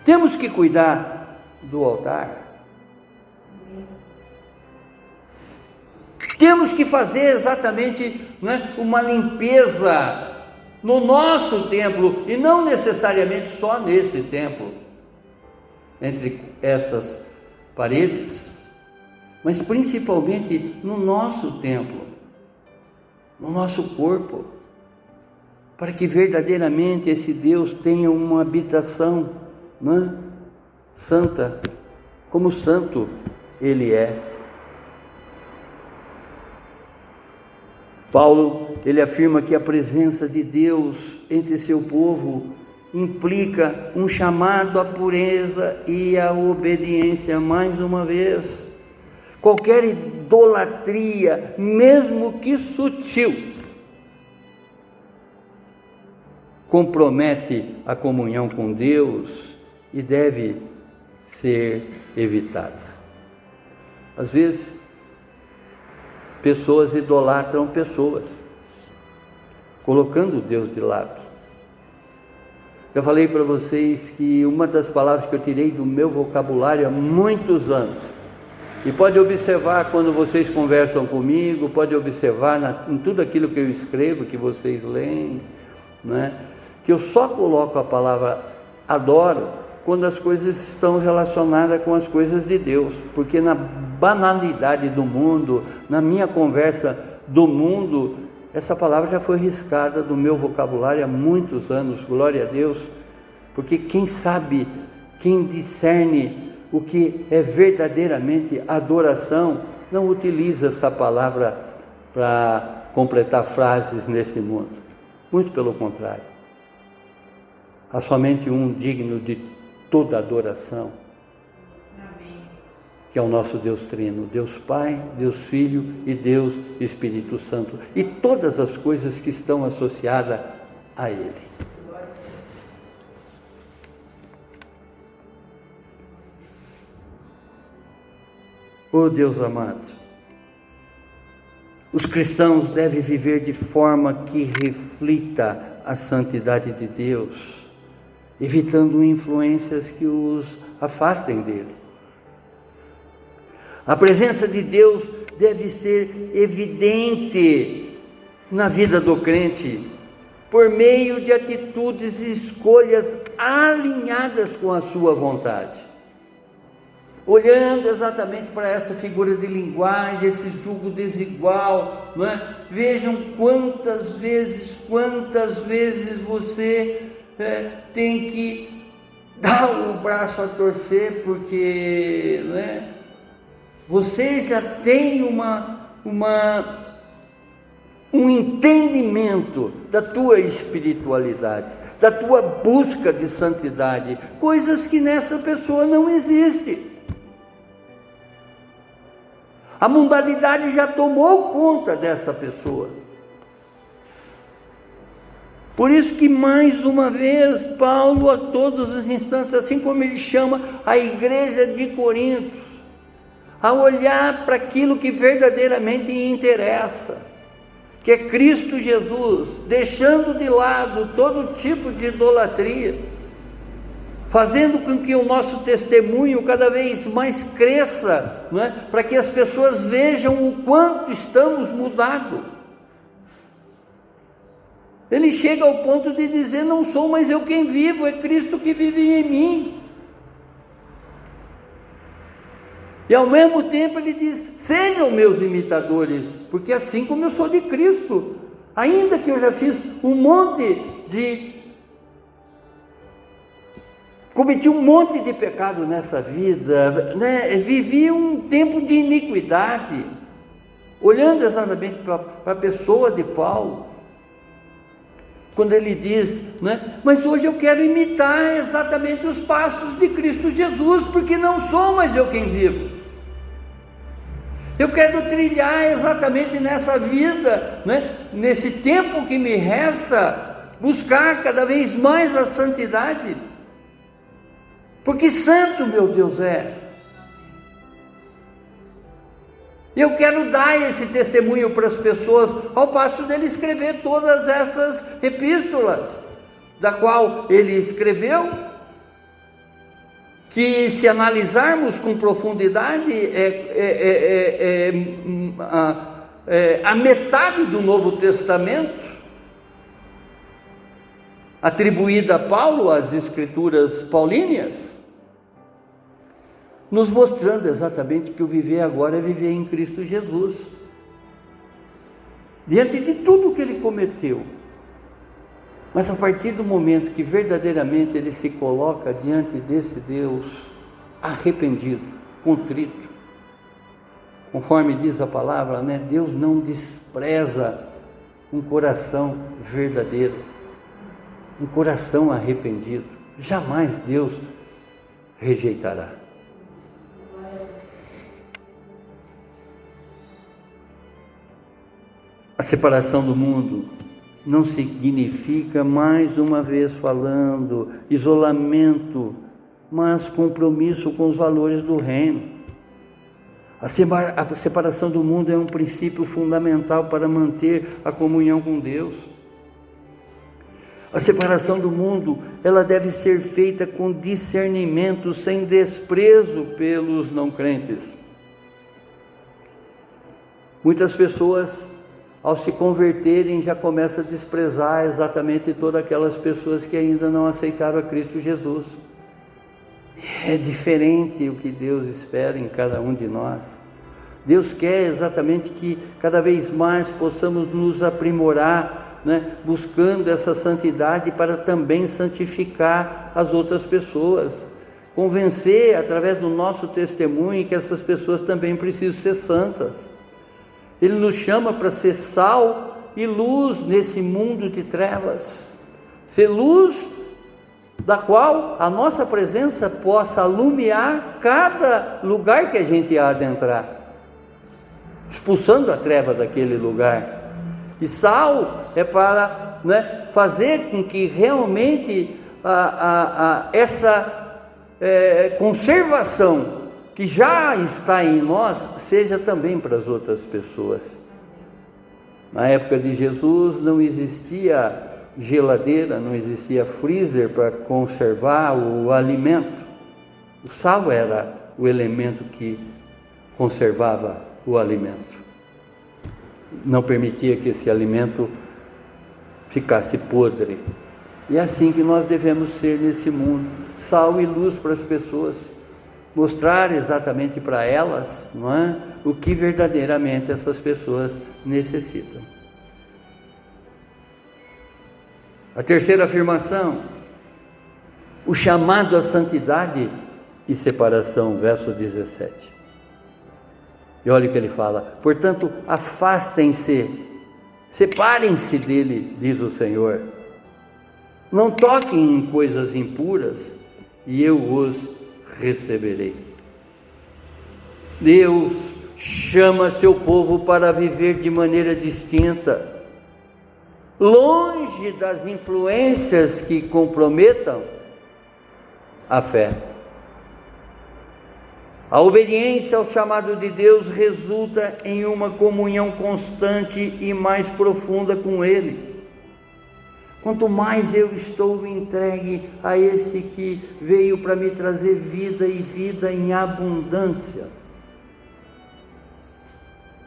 Temos que cuidar do altar. Temos que fazer exatamente uma limpeza no nosso templo, e não necessariamente só nesse templo, entre essas paredes, mas principalmente no nosso templo, no nosso corpo, para que verdadeiramente esse Deus tenha uma habitação santa, como santo Ele é. Paulo, ele afirma que a presença de Deus entre seu povo implica um chamado à pureza e à obediência. Mais uma vez, qualquer idolatria, mesmo que sutil, compromete a comunhão com Deus e deve ser evitada. Às vezes, pessoas idolatram pessoas, colocando Deus de lado. Eu falei para vocês que uma das palavras que eu tirei do meu vocabulário há muitos anos, e pode observar quando vocês conversam comigo, pode observar em tudo aquilo que eu escrevo, que vocês leem, que eu só coloco a palavra adoro quando as coisas estão relacionadas com as coisas de Deus, porque na banalidade do mundo, na minha conversa do mundo, essa palavra já foi riscada do meu vocabulário há muitos anos, glória a Deus, porque quem sabe, quem discerne o que é verdadeiramente adoração, não utiliza essa palavra para completar frases nesse mundo, muito pelo contrário. Há somente um digno de toda adoração, que é o nosso Deus Trino, Deus Pai, Deus Filho e Deus Espírito Santo, e todas as coisas que estão associadas a Ele. Oh Deus amado, os cristãos devem viver de forma que reflita a santidade de Deus, evitando influências que os afastem dele. A presença de Deus deve ser evidente na vida do crente, por meio de atitudes e escolhas alinhadas com a sua vontade. Olhando exatamente para essa figura de linguagem, esse julgo desigual, Vejam quantas vezes você tem que dar o braço a torcer, porque você já tem um entendimento da tua espiritualidade, da tua busca de santidade, coisas que nessa pessoa não existem. A mundanidade já tomou conta dessa pessoa. Por isso que, mais uma vez, Paulo, a todos os instantes, assim como ele chama a igreja de Corinto, a olhar para aquilo que verdadeiramente interessa, que é Cristo Jesus, deixando de lado todo tipo de idolatria, fazendo com que o nosso testemunho cada vez mais cresça, para que as pessoas vejam o quanto estamos mudados. Ele chega ao ponto de dizer: não sou mais eu quem vivo, é Cristo que vive em mim. E ao mesmo tempo ele diz: sejam meus imitadores, porque assim como eu sou de Cristo, ainda que eu já fiz cometi um monte de pecado nessa vida, né? Vivi um tempo de iniquidade, olhando exatamente para a pessoa de Paulo, quando ele diz, né? Mas hoje eu quero imitar exatamente os passos de Cristo Jesus, porque não sou mais eu quem vivo. Eu quero trilhar exatamente nessa vida, né? Nesse tempo que me resta, buscar cada vez mais a santidade, porque santo meu Deus é. Eu quero dar esse testemunho para as pessoas, ao passo dele escrever todas essas epístolas, da qual ele escreveu, que se analisarmos com profundidade, a metade do Novo Testamento, atribuída a Paulo, as escrituras paulíneas, nos mostrando exatamente que o viver agora é viver em Cristo Jesus, diante de tudo que ele cometeu. Mas a partir do momento que verdadeiramente ele se coloca diante desse Deus arrependido, contrito, conforme diz a palavra, né? Deus não despreza um coração verdadeiro, um coração arrependido, jamais Deus rejeitará. A separação do mundo não significa, mais uma vez falando, isolamento, mas compromisso com os valores do reino. A separação do mundo é um princípio fundamental para manter a comunhão com Deus. A separação do mundo, ela deve ser feita com discernimento, sem desprezo pelos não crentes. Muitas pessoas, ao se converterem, já começam a desprezar exatamente todas aquelas pessoas que ainda não aceitaram a Cristo Jesus. É diferente o que Deus espera em cada um de nós. Deus quer exatamente que cada vez mais possamos nos aprimorar, né? Buscando essa santidade para também santificar as outras pessoas. Convencer através do nosso testemunho que essas pessoas também precisam ser santas. Ele nos chama para ser sal e luz nesse mundo de trevas, ser luz da qual a nossa presença possa alumiar cada lugar que a gente há de entrar, expulsando a treva daquele lugar. E sal é para, né, fazer com que realmente essa conservação que já está em nós, seja também para as outras pessoas. Na época de Jesus não existia geladeira, não existia freezer para conservar o alimento. O sal era o elemento que conservava o alimento. Não permitia que esse alimento ficasse podre. E é assim que nós devemos ser nesse mundo, sal e luz para as pessoas. Mostrar exatamente para elas, não é, o que verdadeiramente essas pessoas necessitam. A terceira afirmação, o chamado à santidade e separação, verso 17. E olha o que ele fala: portanto, afastem-se, separem-se dele, diz o Senhor. Não toquem em coisas impuras, e eu os receberei. Deus chama seu povo para viver de maneira distinta, longe das influências que comprometam a fé. A obediência ao chamado de Deus resulta em uma comunhão constante e mais profunda com Ele. Quanto mais eu estou entregue a esse que veio para me trazer vida e vida em abundância,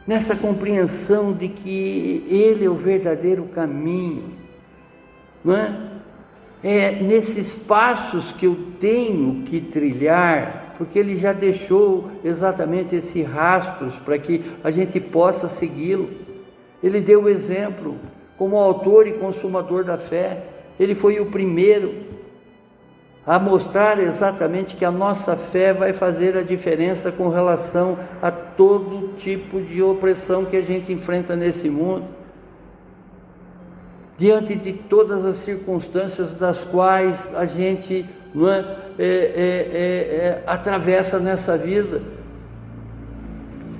nessa compreensão de que Ele é o verdadeiro caminho, não é? É nesses passos que eu tenho que trilhar porque Ele já deixou exatamente esses rastros para que a gente possa segui-lo. Ele deu o exemplo como autor e consumador da fé. Ele foi o primeiro a mostrar exatamente que a nossa fé vai fazer a diferença com relação a todo tipo de opressão que a gente enfrenta nesse mundo, diante de todas as circunstâncias das quais a gente atravessa nessa vida.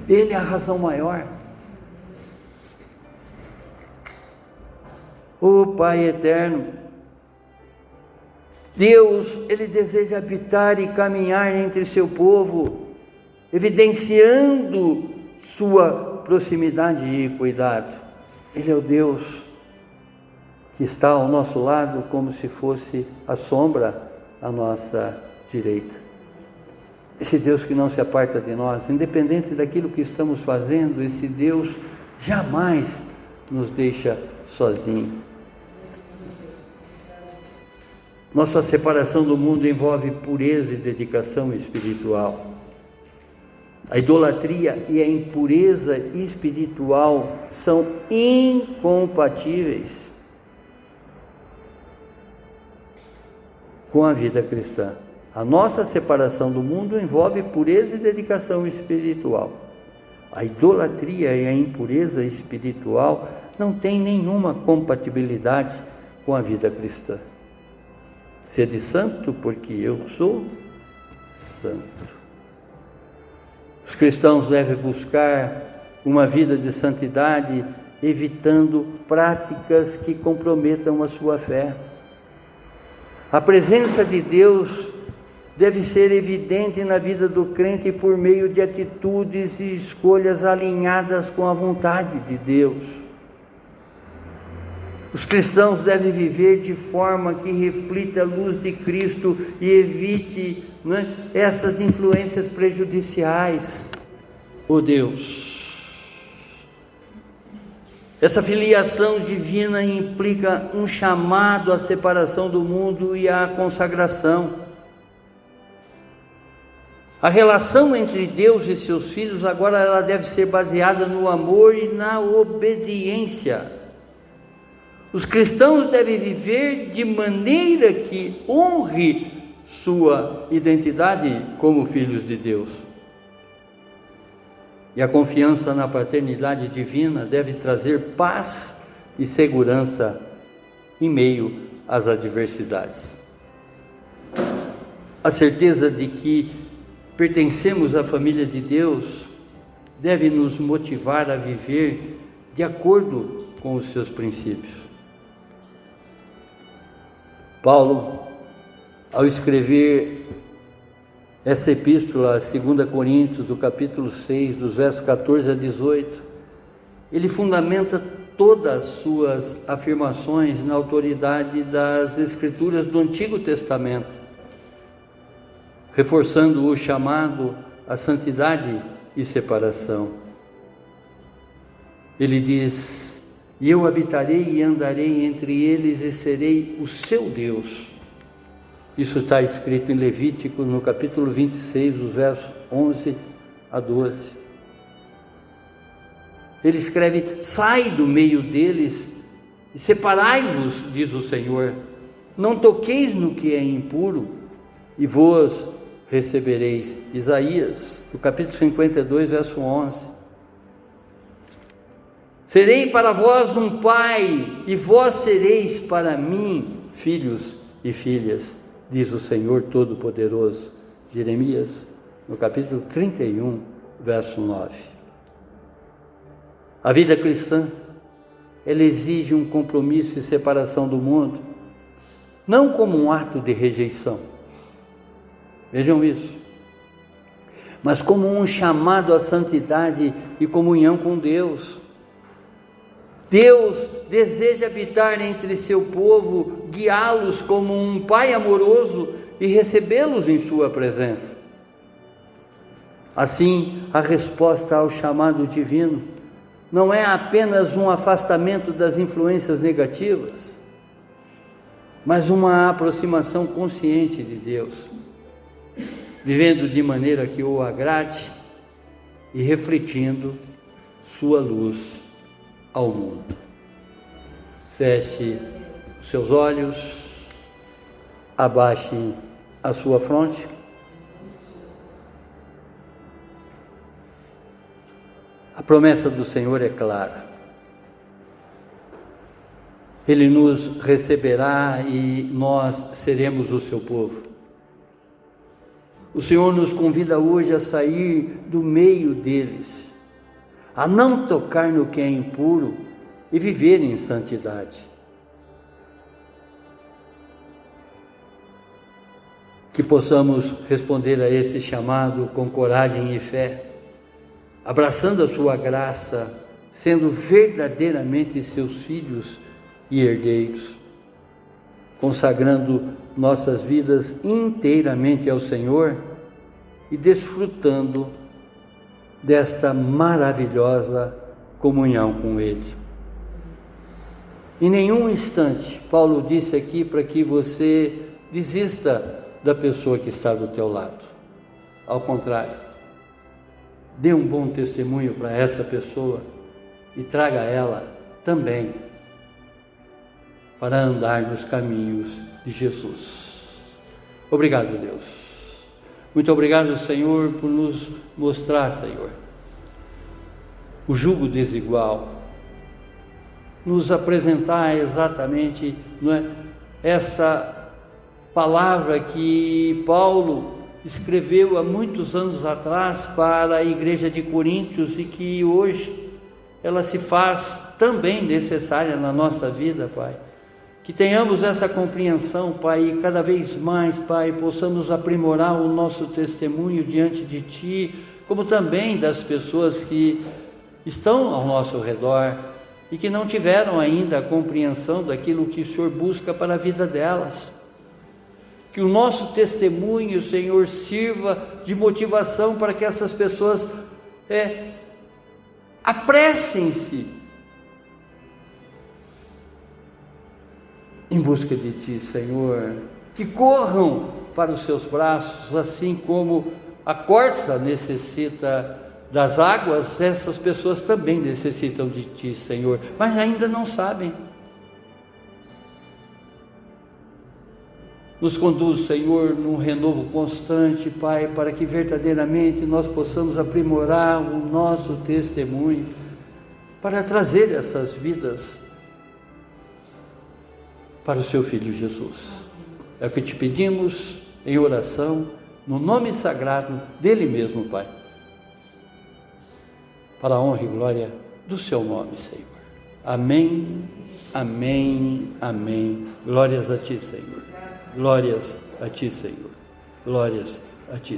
Ele é a razão maior. Ó Pai eterno, Deus, Ele deseja habitar e caminhar entre seu povo, evidenciando sua proximidade e cuidado. Ele é o Deus que está ao nosso lado como se fosse a sombra à nossa direita. Esse Deus que não se aparta de nós, independente daquilo que estamos fazendo, esse Deus jamais nos deixa sozinho. Nossa separação do mundo envolve pureza e dedicação espiritual. A idolatria e a impureza espiritual são incompatíveis com a vida cristã. A nossa separação do mundo envolve pureza e dedicação espiritual. A idolatria e a impureza espiritual não têm nenhuma compatibilidade com a vida cristã. Sede santo, porque eu sou santo. Os cristãos devem buscar uma vida de santidade, evitando práticas que comprometam a sua fé. A presença de Deus deve ser evidente na vida do crente por meio de atitudes e escolhas alinhadas com a vontade de Deus. Os cristãos devem viver de forma que reflita a luz de Cristo e evite essas influências prejudiciais. Oh Deus, essa filiação divina implica um chamado à separação do mundo e à consagração. A relação entre Deus e seus filhos agora ela deve ser baseada no amor e na obediência. Os cristãos devem viver de maneira que honre sua identidade como filhos de Deus. E a confiança na paternidade divina deve trazer paz e segurança em meio às adversidades. A certeza de que pertencemos à família de Deus deve nos motivar a viver de acordo com os seus princípios. Paulo, ao escrever essa epístola, 2 Coríntios, do capítulo 6, dos versos 14 a 18, ele fundamenta todas as suas afirmações na autoridade das Escrituras do Antigo Testamento, reforçando o chamado à santidade e separação. Ele diz: e eu habitarei e andarei entre eles e serei o seu Deus. Isso está escrito em Levítico, no capítulo 26, os versos 11 a 12. Ele escreve: sai do meio deles e separai-vos, diz o Senhor. Não toqueis no que é impuro e vos recebereis. Isaías, no capítulo 52, verso 11. Serei para vós um pai, e vós sereis para mim filhos e filhas, diz o Senhor Todo-Poderoso. Jeremias, no capítulo 31, verso 9. A vida cristã, ela exige um compromisso e separação do mundo, não como um ato de rejeição, vejam isso, mas como um chamado à santidade e comunhão com Deus. Deus deseja habitar entre seu povo, guiá-los como um pai amoroso e recebê-los em sua presença. Assim, a resposta ao chamado divino não é apenas um afastamento das influências negativas, mas uma aproximação consciente de Deus. vivendo de maneira que o agrade e refletindo sua luz ao mundo. Feche os seus olhos, abaixe a sua fronte. A promessa do Senhor é clara. Ele nos receberá e nós seremos o seu povo. O Senhor nos convida hoje a sair do meio deles, a não tocar no que é impuro e viver em santidade. Que possamos responder a esse chamado com coragem e fé, abraçando a sua graça, sendo verdadeiramente seus filhos e herdeiros, consagrando nossas vidas inteiramente ao Senhor e desfrutando desta maravilhosa comunhão com Ele. Em nenhum instante, Paulo disse aqui para que você desista da pessoa que está do teu lado. Ao contrário, dê um bom testemunho para essa pessoa e traga ela também para andar nos caminhos de Jesus. Obrigado, Deus. Muito obrigado, Senhor, por nos mostrar, Senhor, o jugo desigual, nos apresentar exatamente, não é, essa palavra que Paulo escreveu há muitos anos atrás para a igreja de Coríntios e que hoje ela se faz também necessária na nossa vida, Pai. Que tenhamos essa compreensão, Pai, e cada vez mais, Pai, possamos aprimorar o nosso testemunho diante de Ti, como também das pessoas que estão ao nosso redor e que não tiveram ainda a compreensão daquilo que o Senhor busca para a vida delas. Que o nosso testemunho, Senhor, sirva de motivação para que essas pessoas apressem-se em busca de Ti, Senhor, que corram para os Seus braços, assim como a corça necessita das águas, essas pessoas também necessitam de Ti, Senhor, mas ainda não sabem. Nos conduz, Senhor, num renovo constante, Pai, para que verdadeiramente nós possamos aprimorar o nosso testemunho, para trazer essas vidas para o Seu Filho Jesus. É o que te pedimos em oração, no nome sagrado dele mesmo, Pai, para a honra e glória do Seu nome, Senhor. Amém, amém, amém. Glórias a Ti, Senhor. Glórias a Ti, Senhor. Glórias a Ti.